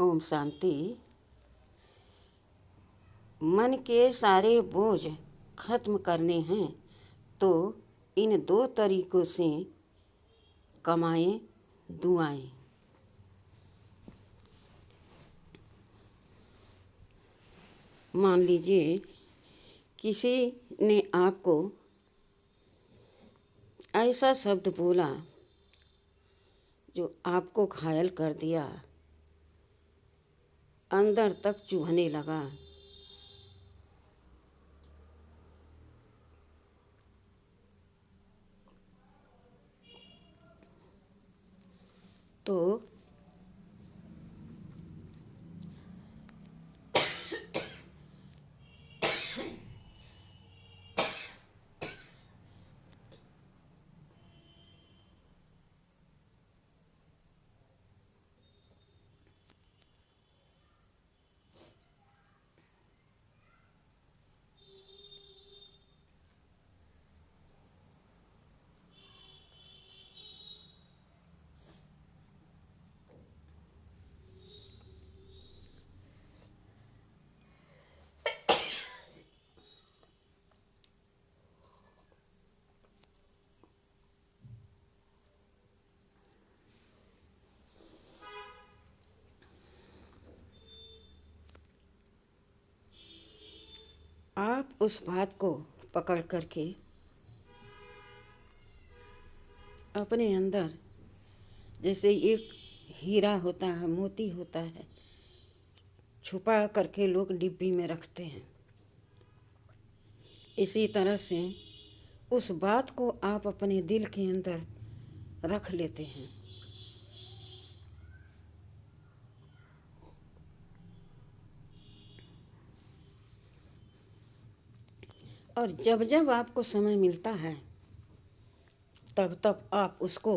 ओम शांति। मन के सारे बोझ खत्म करने हैं तो इन दो तरीकों से कमाएं दुआएं। मान लीजिए किसी ने आपको ऐसा शब्द बोला जो आपको घायल कर दिया, अंदर तक चुभने लगा। तो आप उस बात को पकड़ करके अपने अंदर, जैसे एक हीरा होता है, मोती होता है, छुपा करके लोग डिब्बी में रखते हैं, इसी तरह से उस बात को आप अपने दिल के अंदर रख लेते हैं। और जब जब आपको समय मिलता है तब तब आप उसको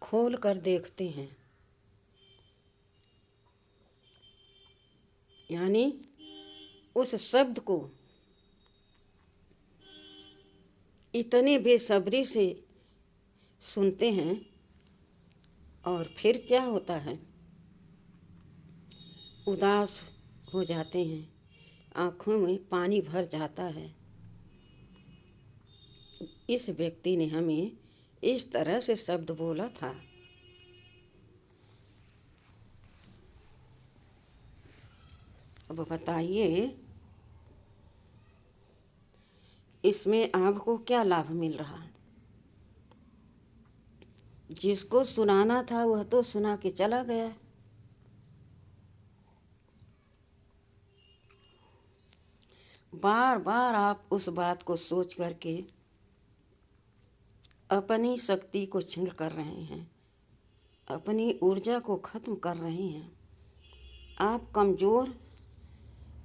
खोल कर देखते हैं, यानी उस शब्द को इतने बेसब्री से सुनते हैं। और फिर क्या होता है, उदास हो जाते हैं, आँखों में पानी भर जाता है। इस व्यक्ति ने हमें इस तरह से शब्द बोला था। अब बताइए इसमें आपको क्या लाभ मिल रहा है? जिसको सुनाना था वह तो सुना के चला गया। बार बार आप उस बात को सोच करके अपनी शक्ति को छीन कर रहे हैं, अपनी ऊर्जा को खत्म कर रहे हैं। आप कमज़ोर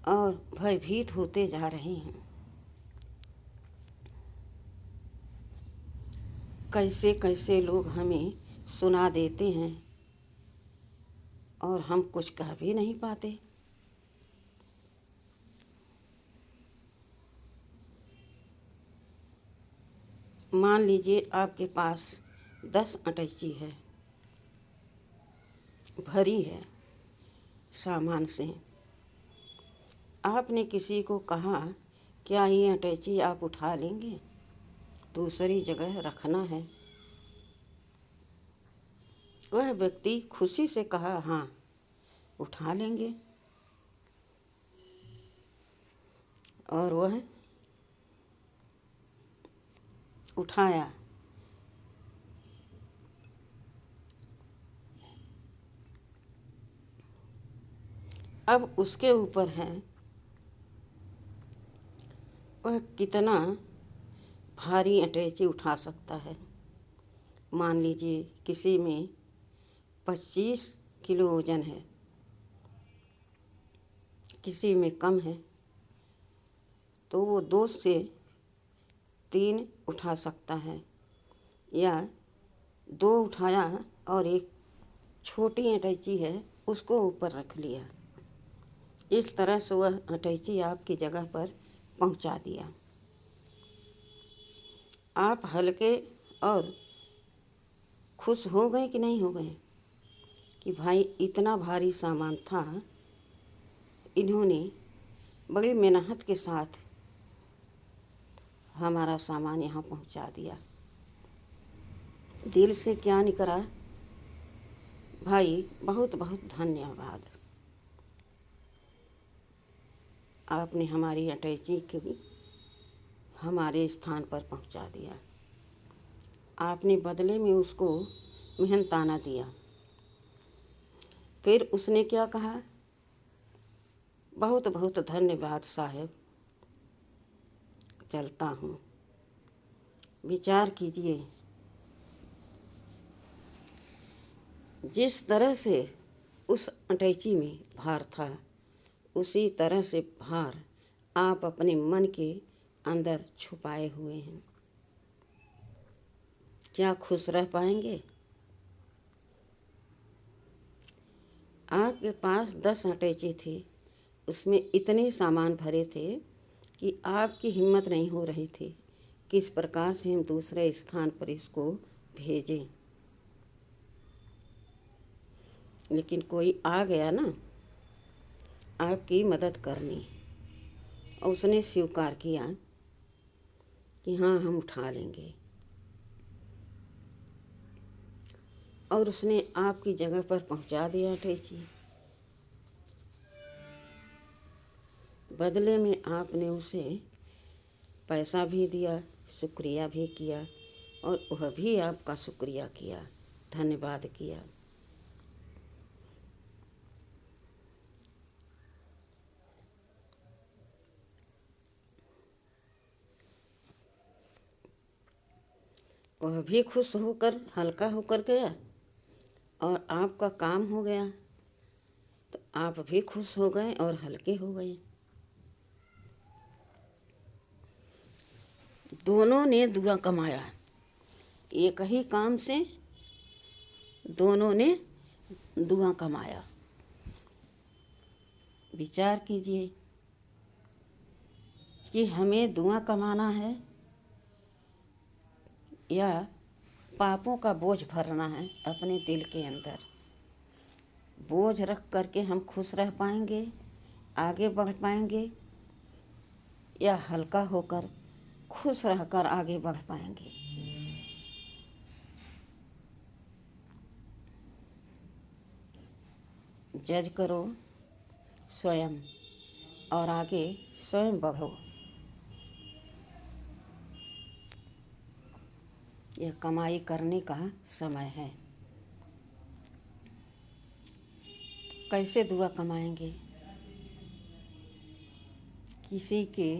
और भयभीत होते जा रहे हैं। कैसे कैसे लोग हमें सुना देते हैं और हम कुछ कह भी नहीं पाते। मान लीजिए आपके पास 10 अटैची है, भरी है सामान से। आपने किसी को कहा क्या ये अटैची आप उठा लेंगे, दूसरी जगह रखना है। वह व्यक्ति खुशी से कहा हाँ उठा लेंगे, और वह उठाया। अब उसके ऊपर है वह कितना भारी अटैची उठा सकता है। मान लीजिए किसी में 25 किलो वजन है, किसी में कम है, तो वो 2 से 3 उठा सकता है, या 2 उठाया और एक छोटी अटैची है उसको ऊपर रख लिया। इस तरह से वह अटैची आपकी जगह पर पहुंचा दिया। आप हल्के और खुश हो गए कि नहीं हो गए कि भाई इतना भारी सामान था, इन्होंने बड़ी मेहनत के साथ हमारा सामान यहाँ पहुँचा दिया। दिल से क्या निकला, भाई बहुत बहुत धन्यवाद, आपने हमारी अटैची को हमारे स्थान पर पहुँचा दिया। आपने बदले में उसको मेहनताना दिया। फिर उसने क्या कहा, बहुत बहुत धन्यवाद साहब, चलता हूँ। विचार कीजिए, जिस तरह से उस अटैची में भार था, उसी तरह से भार आप अपने मन के अंदर छुपाए हुए हैं। क्या खुश रह पाएंगे? आपके पास 10 अटैची थे, उसमें इतने सामान भरे थे कि आपकी हिम्मत नहीं हो रही थी किस प्रकार से हम दूसरे स्थान पर इसको भेजें। लेकिन कोई आ गया ना आपकी मदद करने, और उसने स्वीकार किया कि हाँ हम उठा लेंगे, और उसने आपकी जगह पर पहुंचा दिया अटैची। बदले में आपने उसे पैसा भी दिया, शुक्रिया भी किया, और वह भी आपका शुक्रिया किया, धन्यवाद किया। वह भी खुश होकर हल्का होकर गया, और आपका काम हो गया तो आप भी खुश हो गए और हल्के हो गए। दोनों ने दुआ कमाया, एक ही काम से दोनों ने दुआ कमाया। विचार कीजिए कि हमें दुआ कमाना है या पापों का बोझ भरना है अपने दिल के अंदर। बोझ रख करके हम खुश रह पाएंगे, आगे बढ़ पाएंगे, या हल्का होकर खुश रहकर आगे बढ़ पाएंगे। जज करो स्वयं और आगे स्वयं बढ़ो। यह कमाई करने का समय है। कैसे दुआ कमाएंगे? किसी के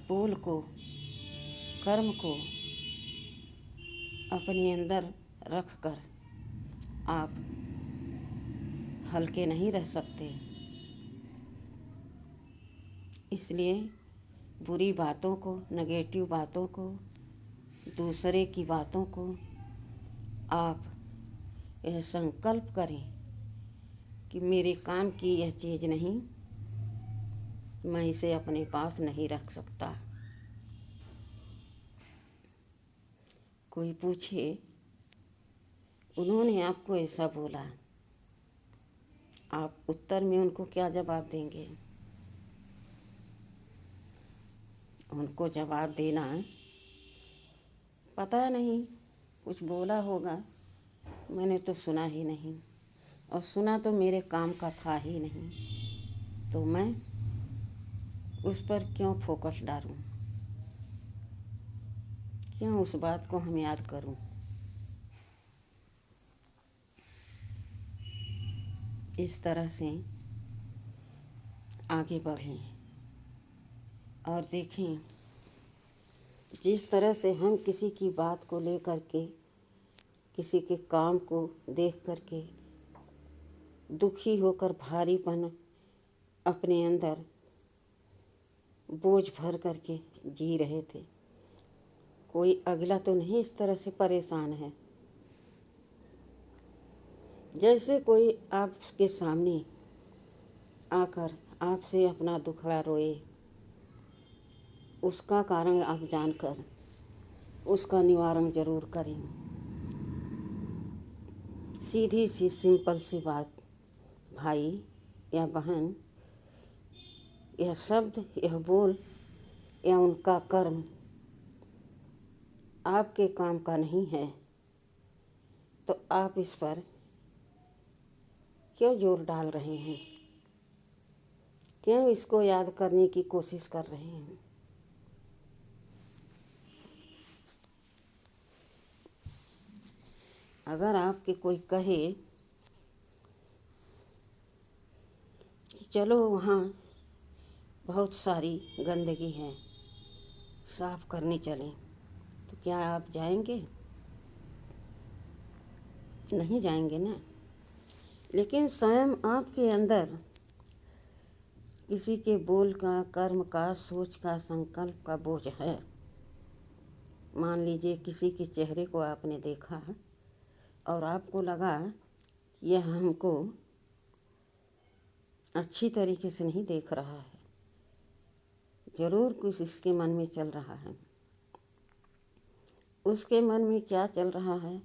बोल को, कर्म को अपने अंदर रख कर आप हल्के नहीं रह सकते। इसलिए बुरी बातों को, नेगेटिव बातों को, दूसरे की बातों को आप यह संकल्प करें कि मेरे काम की यह चीज़ नहीं, मैं इसे अपने पास नहीं रख सकता। कोई पूछे उन्होंने आपको ऐसा बोला, आप उत्तर में उनको क्या जवाब देंगे? उनको जवाब देना पता नहीं, कुछ बोला होगा, मैंने तो सुना ही नहीं, और सुना तो मेरे काम का था ही नहीं, तो मैं उस पर क्यों फोकस डालूं, क्यों उस बात को हम याद करूं। इस तरह से आगे बढ़ें और देखें, जिस तरह से हम किसी की बात को लेकर के, किसी के काम को देख करके दुखी होकर भारीपन अपने अंदर बोझ भर करके जी रहे थे, कोई अगला तो नहीं इस तरह से परेशान है। जैसे कोई आपके सामने आकर आपसे अपना दुखड़ा रोए, उसका कारण आप जानकर उसका निवारण जरूर करें। सीधी सी सिंपल सी बात, भाई या बहन, यह शब्द, यह बोल या उनका कर्म आपके काम का नहीं है, तो आप इस पर क्यों जोर डाल रहे हैं? क्यों इसको याद करने की कोशिश कर रहे हैं? अगर आपके कोई कहे कि चलो वहाँ बहुत सारी गंदगी है, साफ करने चलें, तो क्या आप जाएंगे? नहीं जाएंगे ना। लेकिन स्वयं आपके अंदर किसी के बोल का, कर्म का, सोच का, संकल्प का बोझ है। मान लीजिए किसी के चेहरे को आपने देखा और आपको लगा यह हमको अच्छी तरीके से नहीं देख रहा है, ज़रूर कुछ इसके मन में चल रहा है। उसके मन में क्या चल रहा है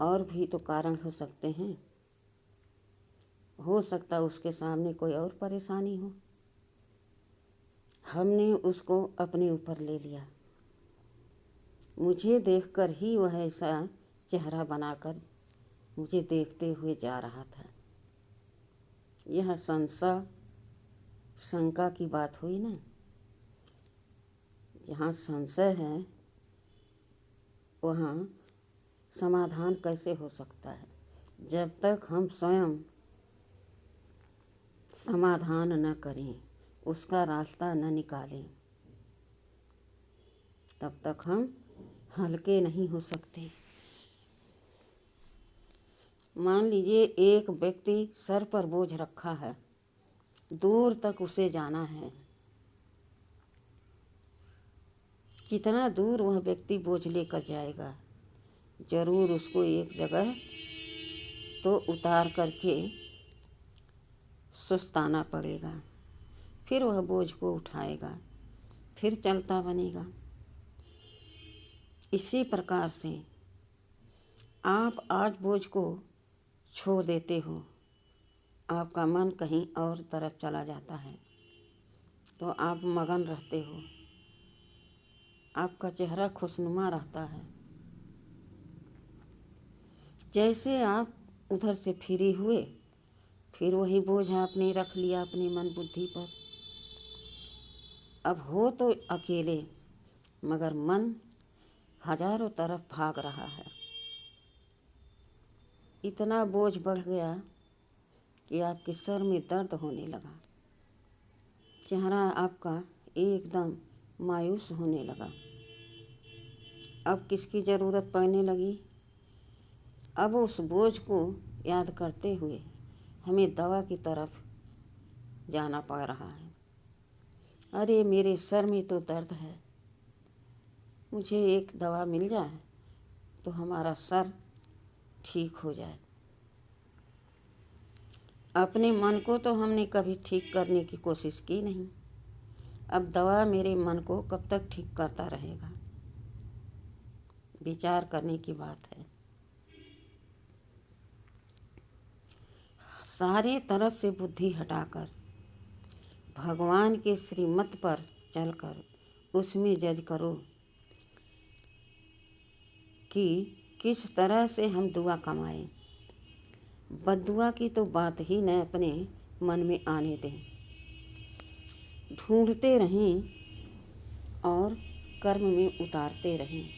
और भी तो कारण हो सकते हैं। हो सकता उसके सामने कोई और परेशानी हो, हमने उसको अपने ऊपर ले लिया। मुझे देखकर ही वह ऐसा चेहरा बनाकर मुझे देखते हुए जा रहा था। यह संशय, शंका की बात हुई ना। जहाँ संशय है वहाँ समाधान कैसे हो सकता है? जब तक हम स्वयं समाधान न करें, उसका रास्ता न निकालें, तब तक हम हल्के नहीं हो सकते। मान लीजिए एक व्यक्ति सर पर बोझ रखा है, दूर तक उसे जाना है। कितना दूर वह व्यक्ति बोझ लेकर जाएगा? ज़रूर उसको एक जगह तो उतार करके सुस्ताना पड़ेगा, फिर वह बोझ को उठाएगा, फिर चलता बनेगा। इसी प्रकार से आप आज बोझ को छोड़ देते हो, आपका मन कहीं और तरफ चला जाता है, तो आप मगन रहते हो, आपका चेहरा खुशनुमा रहता है। जैसे आप उधर से फ्री हुए, फिर वही बोझ आपने रख लिया अपनी मन बुद्धि पर। अब हो तो अकेले, मगर मन हजारों तरफ भाग रहा है। इतना बोझ बढ़ गया कि आपके सर में दर्द होने लगा, चेहरा आपका एकदम मायूस होने लगा। अब किसकी ज़रूरत पड़ने लगी? अब उस बोझ को याद करते हुए हमें दवा की तरफ जाना पड़ रहा है। अरे मेरे सर में तो दर्द है, मुझे एक दवा मिल जाए तो हमारा सर ठीक हो जाए। अपने मन को तो हमने कभी ठीक करने की कोशिश की नहीं, अब दवा मेरे मन को कब तक ठीक करता रहेगा? विचार करने की बात है। सारे तरफ से बुद्धि हटाकर भगवान के श्रीमत पर चलकर उसमें जज करो कि किस तरह से हम दुआ कमाएं। बद्दुआ की तो बात ही न अपने मन में आने दें। ढूंढते रहें और कर्म में उतारते रहें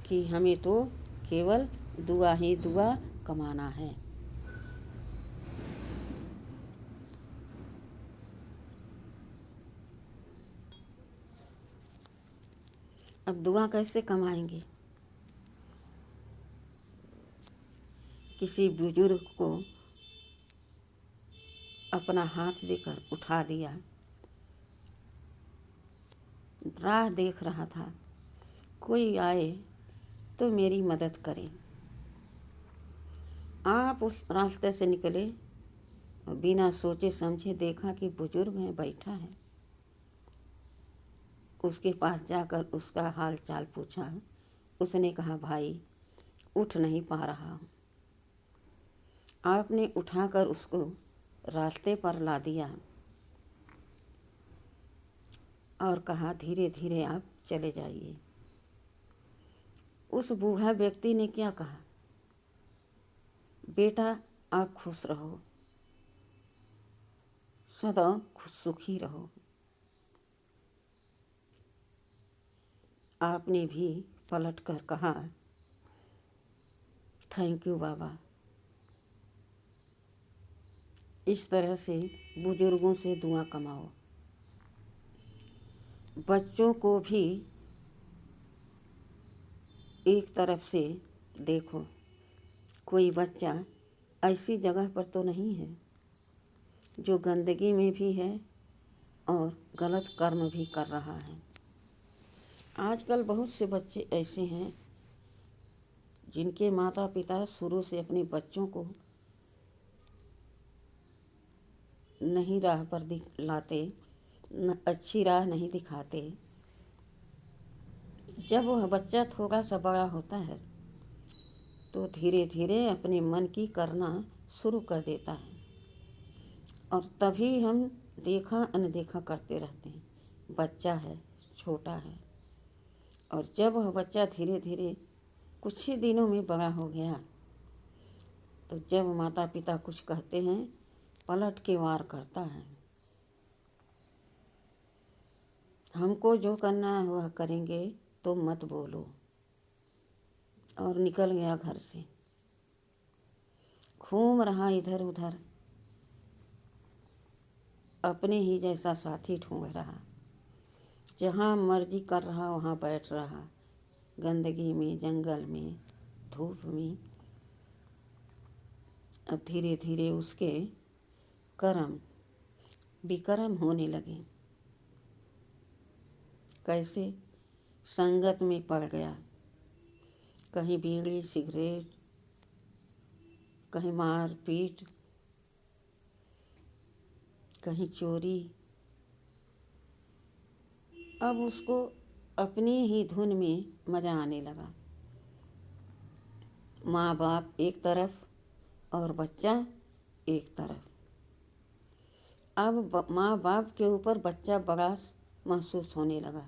कि हमें तो केवल दुआ ही दुआ कमाना है। अब दुआ कैसे कमाएंगे? किसी बुजुर्ग को अपना हाथ देकर उठा दिया, राह देख रहा था, कोई आए तो मेरी मदद करे। आप उस रास्ते से निकले और बिना सोचे समझे देखा कि बुजुर्ग है, बैठा है। उसके पास जाकर उसका हाल चाल पूछा। उसने कहा, भाई उठ नहीं पा रहा हूँ। आपने उठाकर उसको रास्ते पर ला दिया और कहा धीरे धीरे आप चले जाइए। उस बूढ़ा व्यक्ति ने क्या कहा, बेटा आप खुश रहो, सदा खुश सुखी रहो। आपने भी पलट कर कहा, थैंक यू बाबा। इस तरह से बुजुर्गों से दुआ कमाओ। बच्चों को भी एक तरफ से देखो, कोई बच्चा ऐसी जगह पर तो नहीं है जो गंदगी में भी है और गलत कर्म भी कर रहा है। आजकल बहुत से बच्चे ऐसे हैं जिनके माता पिता शुरू से अपने बच्चों को नहीं राह पर लाते, अच्छी राह नहीं दिखाते। जब वह बच्चा थोड़ा सा बड़ा होता है तो धीरे धीरे अपने मन की करना शुरू कर देता है और तभी हम देखा अनदेखा करते रहते हैं। बच्चा है, छोटा है, और जब वह बच्चा धीरे धीरे कुछ ही दिनों में बड़ा हो गया तो जब माता पिता कुछ कहते हैं पलट के वार करता है। हमको जो करना है वह करेंगे, तो मत बोलो, और निकल गया घर से। घूम रहा इधर उधर, अपने ही जैसा साथी ढूंढ रहा, जहाँ मर्जी कर रहा वहाँ बैठ रहा, गंदगी में, जंगल में, धूप में। अब धीरे धीरे उसके कर्म विकर्म होने लगे। कैसे? संगत में पड़ गया, कहीं बीड़ी सिगरेट, कहीं मार पीट, कहीं चोरी। अब उसको अपनी ही धुन में मज़ा आने लगा। माँ बाप एक तरफ और बच्चा एक तरफ। अब माँ बाप के ऊपर बच्चा बड़ा महसूस होने लगा।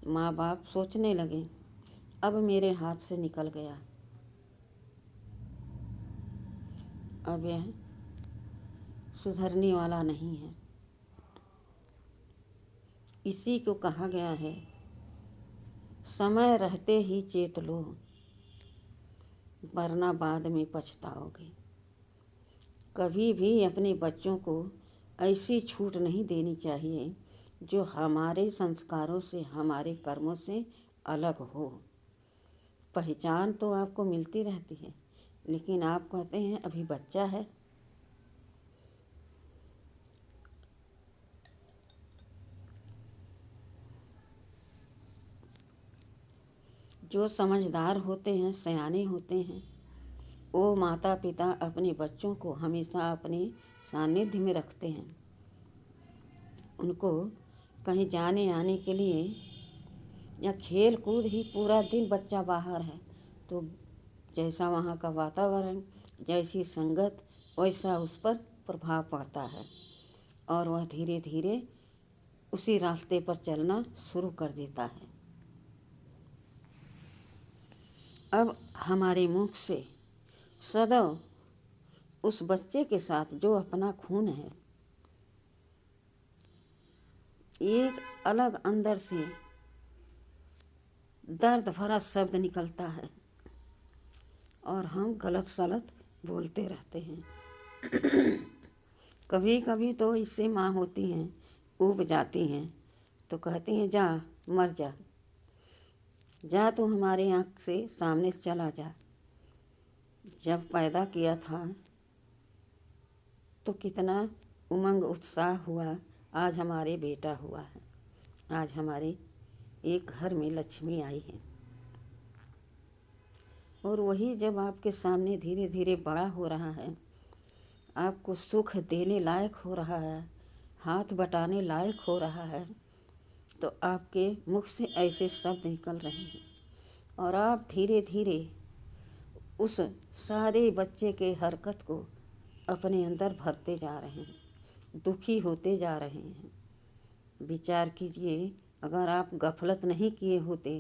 माँ बाप सोचने लगे, अब मेरे हाथ से निकल गया, अब यह सुधरने वाला नहीं है। इसी को कहा गया है, समय रहते ही चेत लो, वरना बाद में पछताओगे। कभी भी अपने बच्चों को ऐसी छूट नहीं देनी चाहिए जो हमारे संस्कारों से, हमारे कर्मों से अलग हो। पहचान तो आपको मिलती रहती है, लेकिन आप कहते हैं अभी बच्चा है। जो समझदार होते हैं, सयाने होते हैं, वो माता पिता अपने बच्चों को हमेशा अपने सानिध्य में रखते हैं। उनको कहीं जाने आने के लिए या खेल कूद ही, पूरा दिन बच्चा बाहर है तो जैसा वहाँ का वातावरण, जैसी संगत, वैसा उस पर प्रभाव पड़ता है और वह धीरे धीरे उसी रास्ते पर चलना शुरू कर देता है। अब हमारे मुख से सदैव उस बच्चे के साथ जो अपना खून है, एक अलग अंदर से दर्द भरा शब्द निकलता है और हम गलत सलत बोलते रहते हैं। कभी कभी तो इससे माँ होती हैं, ऊब जाती हैं, तो कहती हैं जा मर जा, जा तू हमारे आँख से सामने से चला जा। जब पैदा किया था तो कितना उमंग उत्साह हुआ, आज हमारे बेटा हुआ है, आज हमारे एक घर में लक्ष्मी आई है। और वही जब आपके सामने धीरे धीरे बड़ा हो रहा है, आपको सुख देने लायक हो रहा है, हाथ बटाने लायक हो रहा है, तो आपके मुख से ऐसे शब्द निकल रहे हैं और आप धीरे धीरे उस सारे बच्चे के हरकत को अपने अंदर भरते जा रहे हैं, दुखी होते जा रहे हैं। विचार कीजिए, अगर आप गफलत नहीं किए होते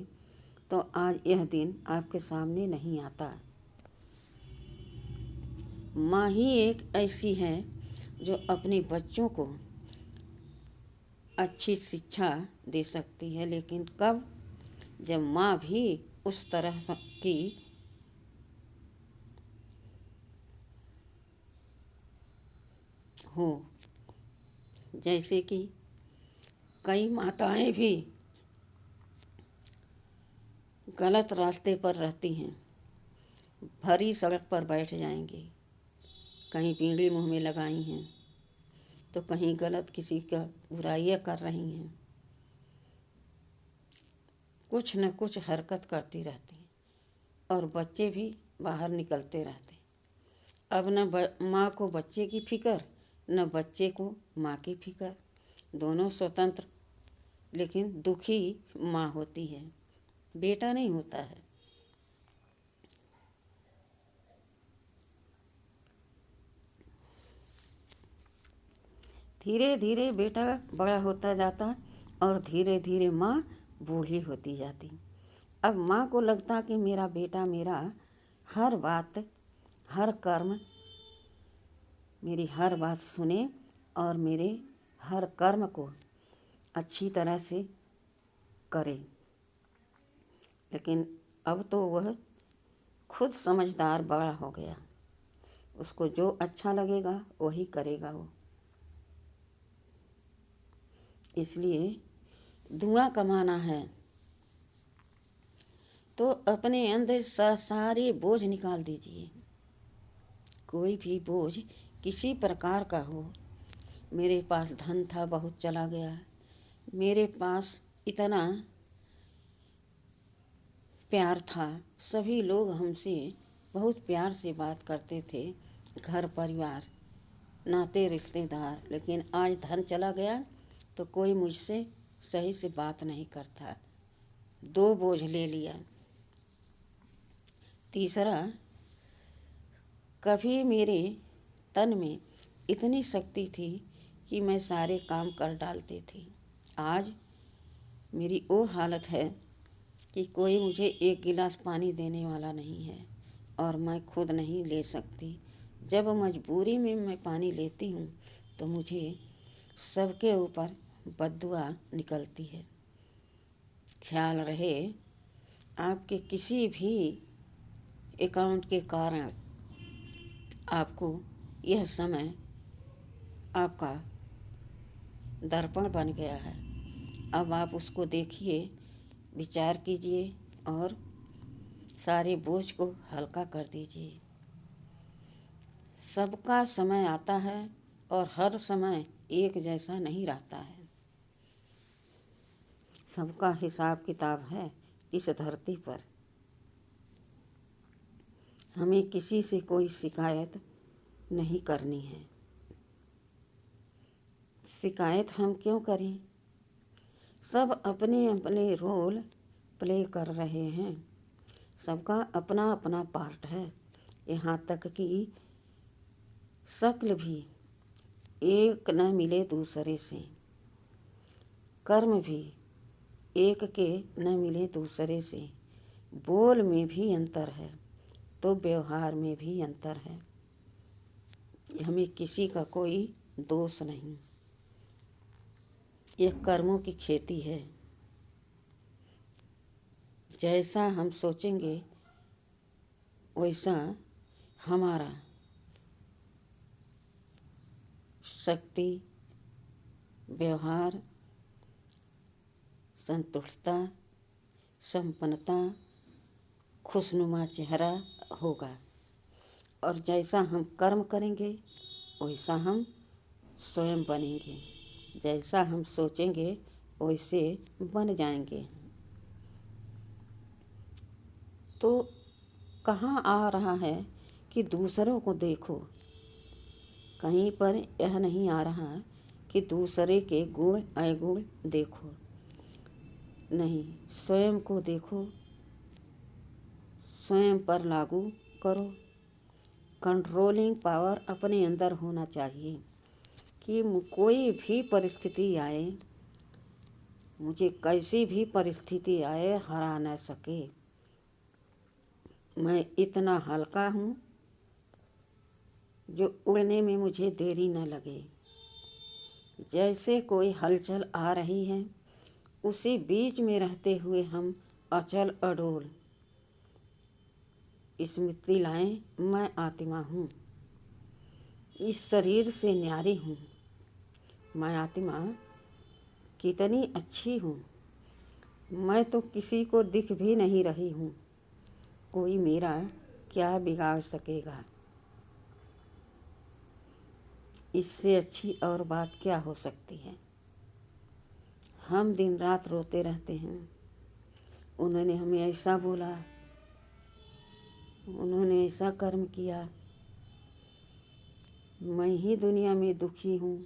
तो आज यह दिन आपके सामने नहीं आता। माँ ही एक ऐसी है जो अपने बच्चों को अच्छी शिक्षा दे सकती है, लेकिन कब? जब माँ भी उस तरह की हो। जैसे कि कई माताएं भी गलत रास्ते पर रहती हैं, भरी सड़क पर बैठ जाएंगी, कहीं बीड़ी मुंह में लगाई हैं तो कहीं गलत किसी का बुराइयाँ कर रही हैं, कुछ न कुछ हरकत करती रहती हैं और बच्चे भी बाहर निकलते रहते। अब न माँ को बच्चे की फिक्र, न बच्चे को माँ की फिक्र। दोनों स्वतंत्र लेकिन दुखी माँ होती है, बेटा नहीं होता है। धीरे धीरे बेटा बड़ा होता जाता और धीरे धीरे माँ बूढ़ी होती जाती। अब माँ को लगता कि मेरा बेटा मेरा हर बात, हर कर्म, मेरी हर बात सुने और मेरे हर कर्म को अच्छी तरह से करे। लेकिन अब तो वह खुद समझदार बड़ा हो गया, उसको जो अच्छा लगेगा वही करेगा वो। इसलिए धुआं कमाना है तो अपने अंदर सारे बोझ निकाल दीजिए। कोई भी बोझ किसी प्रकार का हो, मेरे पास धन था बहुत चला गया, मेरे पास इतना प्यार था, सभी लोग हमसे बहुत प्यार से बात करते थे, घर परिवार नाते रिश्तेदार, लेकिन आज धन चला गया तो कोई मुझसे सही से बात नहीं करता। दो बोझ ले लिया। तीसरा, कभी मेरे तन में इतनी शक्ति थी कि मैं सारे काम कर डालती थी, आज मेरी वो हालत है कि कोई मुझे एक गिलास पानी देने वाला नहीं है और मैं खुद नहीं ले सकती। जब मजबूरी में मैं पानी लेती हूँ तो मुझे सबके ऊपर बद्दुआ निकलती है। ख्याल रहे, आपके किसी भी अकाउंट के कारण आपको यह समय आपका दर्पण बन गया है। अब आप उसको देखिए, विचार कीजिए और सारे बोझ को हल्का कर दीजिए। सबका समय आता है और हर समय एक जैसा नहीं रहता है। सबका हिसाब किताब है इस धरती पर। हमें किसी से कोई शिकायत नहीं करनी है। शिकायत हम क्यों करें? सब अपने अपने रोल प्ले कर रहे हैं, सबका अपना अपना पार्ट है। यहाँ तक कि शक्ल भी एक न मिले दूसरे से, कर्म भी एक के न मिले दूसरे से, बोल में भी अंतर है तो व्यवहार में भी अंतर है। हमें किसी का कोई दोष नहीं, यह कर्मों की खेती है। जैसा हम सोचेंगे वैसा हमारा शक्ति, व्यवहार, संतुष्टता, संपन्नता, खुशनुमा चेहरा होगा। और जैसा हम कर्म करेंगे वैसा हम स्वयं बनेंगे, जैसा हम सोचेंगे वैसे बन जाएंगे। तो कहाँ आ रहा है कि दूसरों को देखो, कहीं पर यह नहीं आ रहा कि दूसरे के गुण अवगुण देखो, नहीं, स्वयं को देखो, स्वयं पर लागू करो। कंट्रोलिंग पावर अपने अंदर होना चाहिए कि कोई भी परिस्थिति आए, मुझे कैसी भी परिस्थिति आए, हरा न सके। मैं इतना हल्का हूँ जो उड़ने में मुझे देरी न लगे। जैसे कोई हलचल आ रही है, उसी बीच में रहते हुए हम अचल अडोल। स्मृति लाएं, मैं आत्मा हूँ, इस शरीर से न्यारी हूँ। मैं आत्मा कितनी अच्छी हूँ। मैं तो किसी को दिख भी नहीं रही हूँ। कोई मेरा क्या बिगाड़ सकेगा। इससे अच्छी और बात क्या हो सकती है। हम दिन रात रोते रहते हैं, उन्होंने हमें ऐसा बोला, उन्होंने ऐसा कर्म किया, मैं ही दुनिया में दुखी हूँ।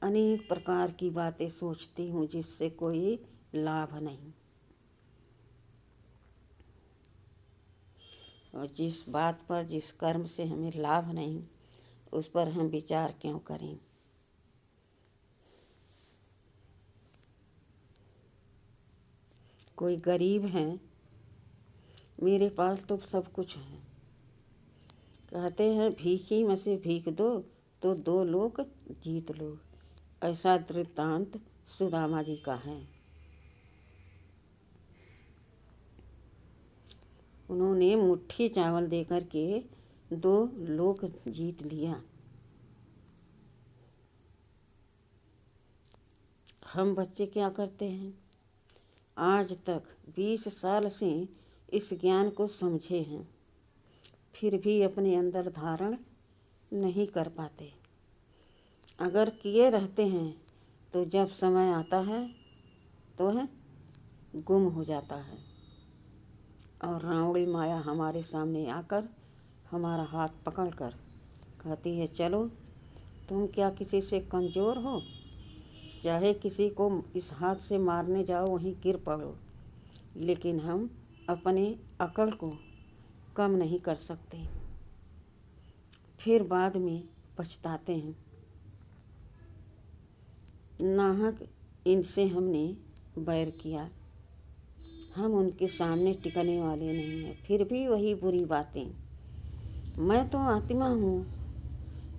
अनेक प्रकार की बातें सोचती हूँ जिससे कोई लाभ नहीं। और जिस बात पर, जिस कर्म से हमें लाभ नहीं, उस पर हम विचार क्यों करें। कोई गरीब है, मेरे पास तो सब कुछ है, कहते हैं भीखी में से भीख दो तो 2 लोक जीत लो। ऐसा वृत्तांत सुदामा जी का है। उन्होंने मुट्ठी चावल देकर के 2 लोक जीत लिया। हम बच्चे क्या करते हैं, आज तक 20 साल से इस ज्ञान को समझे हैं, फिर भी अपने अंदर धारण नहीं कर पाते। अगर किए रहते हैं तो जब समय आता है तो है गुम हो जाता है। और रावणी माया हमारे सामने आकर हमारा हाथ पकड़कर कहती है, चलो तुम क्या किसी से कमज़ोर हो, चाहे किसी को इस हाथ से मारने जाओ वहीं गिर पड़ो, लेकिन हम अपने अकड़ को कम नहीं कर सकते। फिर बाद में पछताते हैं। नाहक इनसे हमने बैर किया, हम उनके सामने टिकने वाले नहीं हैं। फिर भी वही बुरी बातें। मैं तो आत्मा हूँ,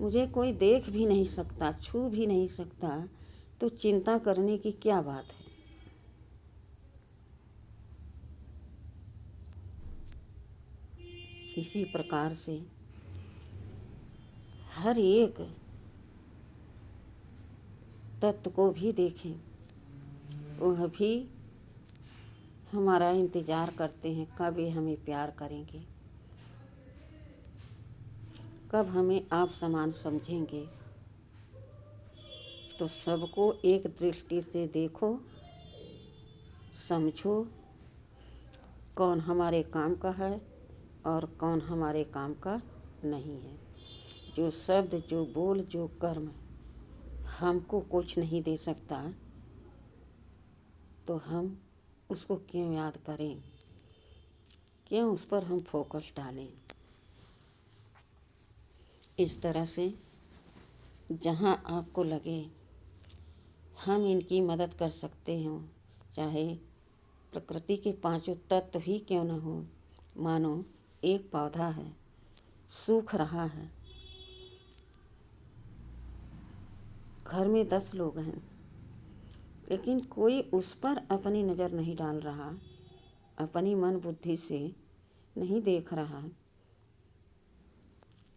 मुझे कोई देख भी नहीं सकता, छू भी नहीं सकता, तो चिंता करने की क्या बात है। इसी प्रकार से हर एक तत्व को भी देखें, वह भी हमारा इंतज़ार करते हैं कब ये हमें प्यार करेंगे, कब हमें आप समान समझेंगे। तो सबको एक दृष्टि से देखो, समझो, कौन हमारे काम का है और कौन हमारे काम का नहीं है। जो शब्द, जो बोल, जो कर्म हमको कुछ नहीं दे सकता, तो हम उसको क्यों याद करें, क्यों उस पर हम फोकस डालें। इस तरह से जहाँ आपको लगे हम इनकी मदद कर सकते हों, चाहे प्रकृति के 5 तत्व ही क्यों न हो। मानो एक पौधा है, सूख रहा है, घर में 10 लोग हैं, लेकिन कोई उस पर अपनी नज़र नहीं डाल रहा, अपनी मन बुद्धि से नहीं देख रहा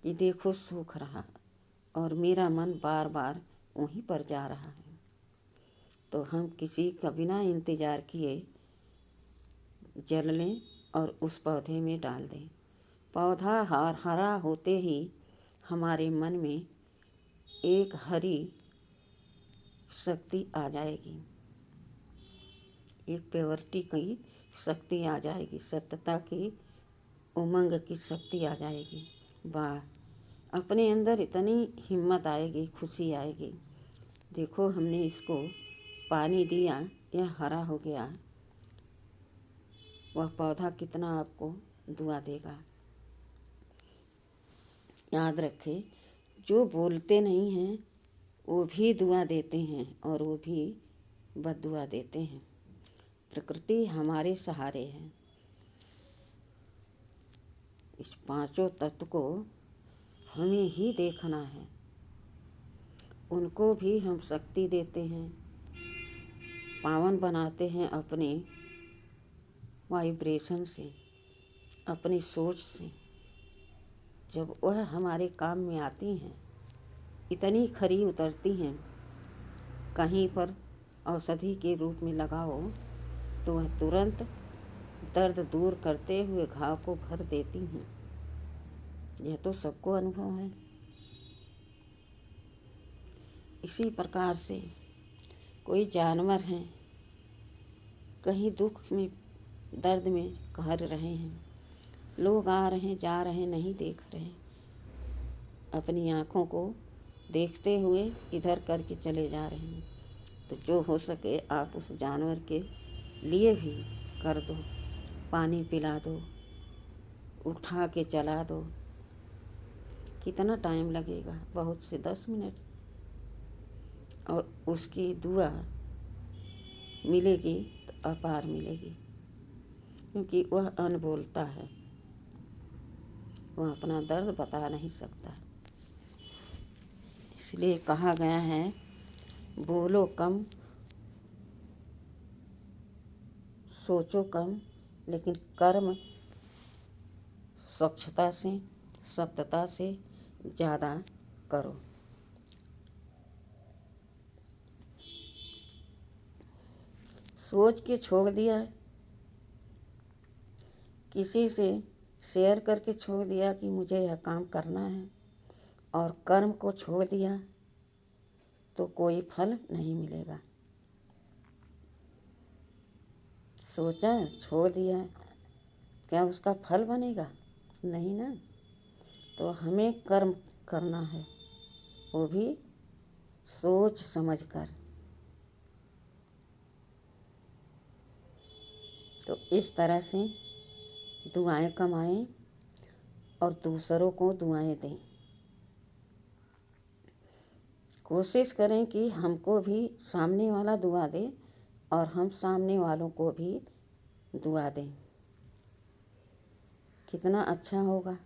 कि देखो सूख रहा, और मेरा मन बार बार वहीं पर जा रहा है। तो हम किसी का बिना इंतज़ार किए जल लें और उस पौधे में डाल दें। पौधा हरा होते ही हमारे मन में एक हरी शक्ति आ जाएगी, एक प्योरिटी की शक्ति आ जाएगी, सत्यता की, उमंग की शक्ति आ जाएगी। वाह, अपने अंदर इतनी हिम्मत आएगी, खुशी आएगी। देखो हमने इसको पानी दिया, यह हरा हो गया, वह पौधा कितना आपको दुआ देगा। याद रखे, जो बोलते नहीं हैं वो भी दुआ देते हैं और वो भी बद्दुआ देते हैं। प्रकृति हमारे सहारे है। इस पांचों तत्व को हमें ही देखना है। उनको भी हम शक्ति देते हैं, पावन बनाते हैं अपने वाइब्रेशन से, अपनी सोच से। जब वह हमारे काम में आती हैं, इतनी खरी उतरती हैं, कहीं पर औषधि के रूप में लगाओ तो वह तुरंत दर्द दूर करते हुए घाव को भर देती हैं। यह तो सबको अनुभव है। इसी प्रकार से कोई जानवर हैं, कहीं दुख में दर्द में कहर रहे हैं, लोग आ रहे हैं जा रहे हैं, नहीं देख रहे, अपनी आँखों को देखते हुए इधर करके चले जा रहे हैं। तो जो हो सके आप उस जानवर के लिए भी कर दो। पानी पिला दो, उठा के चला दो। कितना टाइम लगेगा? बहुत से 10 मिनट। और उसकी दुआ मिलेगी तो अपार मिलेगी, क्योंकि वह अनबोलता है, वह अपना दर्द बता नहीं सकता। इसलिए कहा गया है, बोलो कम, सोचो कम, लेकिन कर्म स्वच्छता से, सत्यता से ज़्यादा करो। सोच के छोड़ दिया, किसी से शेयर करके छोड़ दिया कि मुझे यह काम करना है, और कर्म को छोड़ दिया तो कोई फल नहीं मिलेगा। सोचा, छोड़ दिया, क्या उसका फल बनेगा? नहीं ना। तो हमें कर्म करना है, वो भी सोच समझ कर। तो इस तरह से दुआएं कमाएं और दूसरों को दुआएं दें। कोशिश करें कि हमको भी सामने वाला दुआ दे और हम सामने वालों को भी दुआ दें। कितना अच्छा होगा।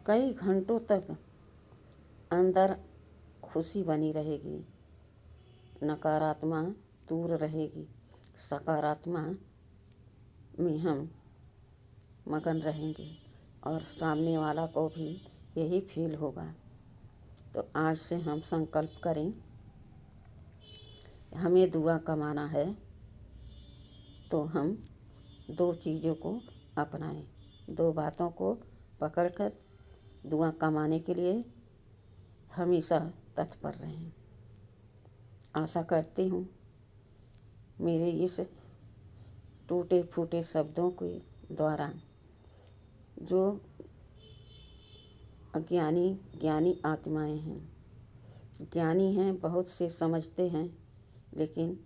कई घंटों तक अंदर खुशी बनी रहेगी, नकारात्मक दूर रहेगी, सकारात्मक में हम मगन रहेंगे और सामने वाला को भी यही फील होगा। तो आज से हम संकल्प करें, हमें दुआ कमाना है तो हम 2 चीज़ों को अपनाएं, 2 बातों को पकड़कर दुआ कमाने के लिए हमेशा तत्पर रहें। आशा करती हूँ मेरे इस टूटे फूटे शब्दों के द्वारा जो अज्ञानी ज्ञानी आत्माएं हैं, ज्ञानी हैं, बहुत से समझते हैं, लेकिन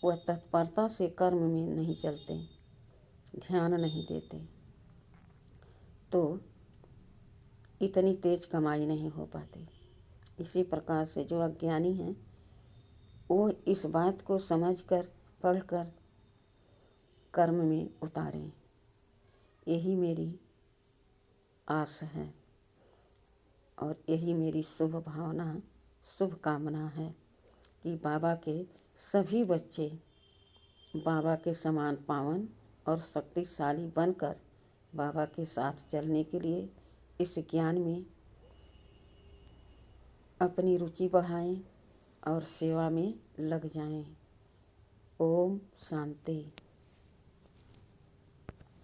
वह तत्परता से कर्म में नहीं चलते, ध्यान नहीं देते, तो इतनी तेज कमाई नहीं हो पाती। इसी प्रकार से जो अज्ञानी हैं, वो इस बात को समझकर पढ़कर कर्म में उतारें। यही मेरी आस है और यही मेरी शुभ भावना, शुभ कामना है कि बाबा के सभी बच्चे बाबा के समान पावन और शक्तिशाली बनकर बाबा के साथ चलने के लिए इस ज्ञान में अपनी रुचि बढ़ाएं और सेवा में लग जाएं। ओम शांति।